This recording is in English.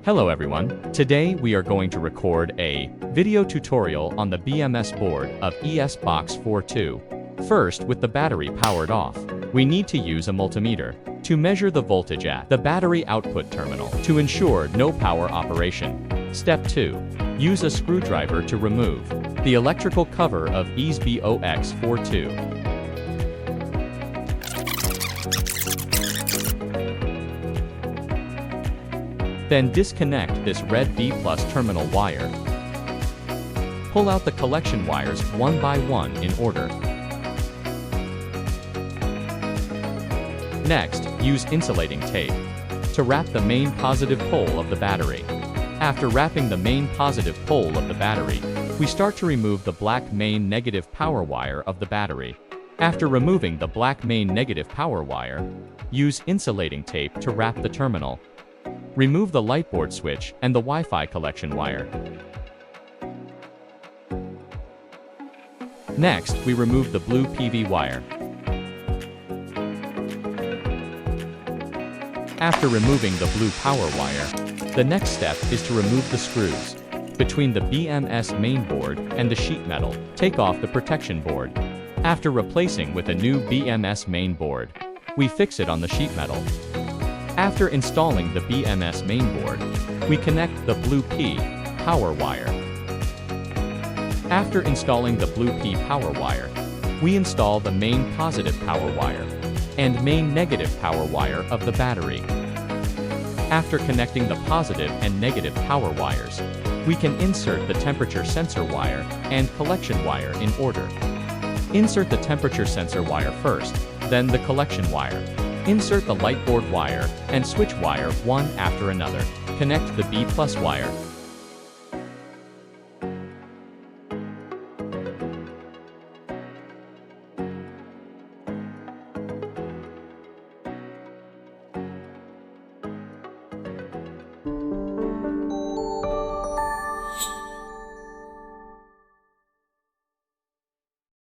Hello everyone, today we are going to record a video tutorial on the BMS board of ES-Box42. First, with the battery powered off, we need to use a multimeter to measure the voltage at the battery output terminal to ensure no power operation. Step 2. Use a screwdriver to remove the electrical cover of ES-Box42. Then disconnect this red B+ terminal wire. Pull out the collection wires one by one in order. Next, use insulating tape to wrap the main positive pole of the battery. After wrapping the main positive pole of the battery, we start to remove the black main negative power wire of the battery. After removing the black main negative power wire, use insulating tape to wrap the terminal. Remove the lightboard switch and the Wi-Fi collection wire. Next, we remove the blue PV wire. After removing the blue power wire, the next step is to remove the screws between the BMS mainboard and the sheet metal. Take off the protection board. After replacing with a new BMS mainboard, we fix it on the sheet metal. After installing the BMS mainboard, we connect the blue P power wire. After installing the blue P power wire, we install the main positive power wire and main negative power wire of the battery. After connecting the positive and negative power wires, we can insert the temperature sensor wire and collection wire in order. Insert the temperature sensor wire first, then the collection wire. Insert the lightboard wire and switch wire one after another. Connect the B+ wire